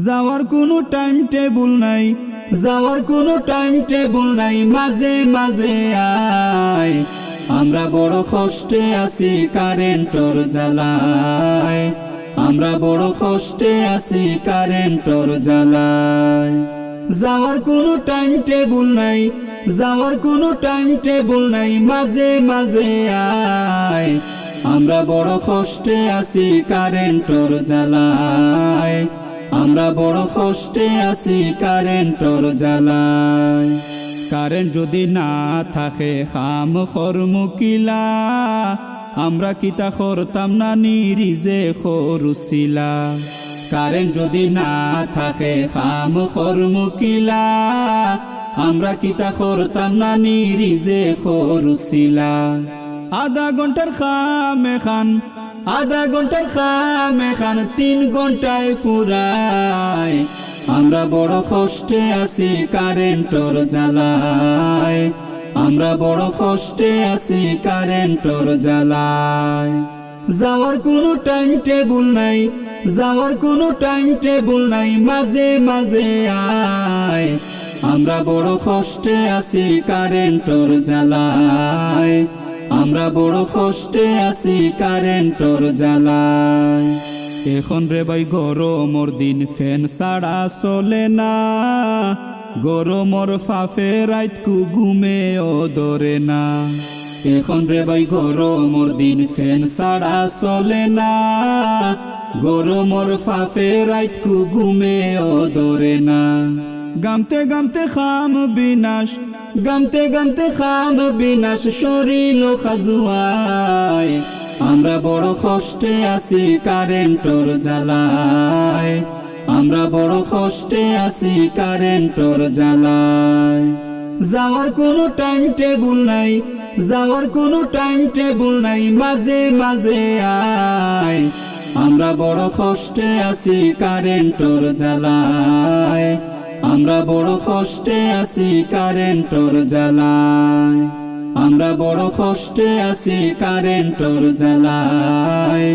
যাওয়ার কোনো time table নাই, যাওয়ার কোনো টাইম টেবল নাই, মাঝে মাঝে আয়। আমরা বড় কষ্টে আছি কারেন্টর জ্বালায়, আমরা বড় কষ্টে আছি কারেন্টর জ্বালায়। যাওয়ার কোনো টাইম টেবল নাই, যাওয়ার কোনো টাইম টেবল নাই, মাঝে মাঝে আয়। আমরা বড় কষ্টে আছি কারেন্টর জ্বালায়, আমরা বড় কষ্টে আছি কারেন্টর জ্বালায়। কারেন্ট যদি না থাকে খাম খরমুকিলা, আমরা কিতা করতাম না নিরিজে খরুছিলা। কারেন্ট যদি না থাকে খাম খরমুকিলা, আমরা কিতা করতাম না নিরিজে খরুছিলা। আধা ঘন্টার খাম এখান, আধা ঘন্টার খাম এখান 3 ঘন্টায় ফুরায়। আমরা বড় কষ্টে আছি কারেন্টর জ্বালায়, আমরা বড় কষ্টে আছি কারেন্টর জ্বালায়। যাওয়ার কোনো টাইম টেবল নাই, যাওয়ার কোনো টাইম টেবল নাই, মাঝে মাঝে আয়। আমরা বড় কষ্টে আছি কারেন্টর জ্বালায়, আমরা বড় কষ্টে আছি কারেন্টর জ্বালায়। এখন রে ভাই গরমর দিন ফ্যান ছাড়া চলে না, গরমর ফাফে রাইতকু ঘুমেও ধরে না। এখন রে ভাই গরমর দিন ফ্যান ছাড়া চলে না, গরমর ফাফে রাইতকু ঘুমেও ধরে না। গামতে গামতে খাম বিনাশ, গামতে গামতে খাম বিনাশ, শরীর খাজুয়ায়। আমরা বড় কষ্টে আছি কারেন্টর জ্বালায়, আমরা বড় কষ্টে আছি কারেন্টর জ্বালায়। যাওয়ার কোনো টাইম টেবল নাই, যাওয়ার কোনো টাইম টেবল নাই, মাঝে মাঝে আয়। আমরা বড় কষ্টে আছি কারেন্টর জ্বালায়, আমরা বড় কষ্টে আছি কারেন্টর জ্বালায়, আমরা বড় কষ্টে আছি কারেন্টর জ্বালায়,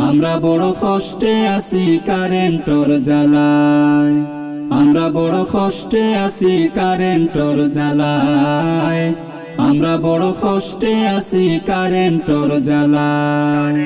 আমরা বড় কষ্টে আছি কারেন্টর জ্বালায়, আমরা বড় কষ্টে আছি কারেন্টর জ্বালায়, আমরা বড় কষ্টে আছি কারেন্টর জ্বালায়।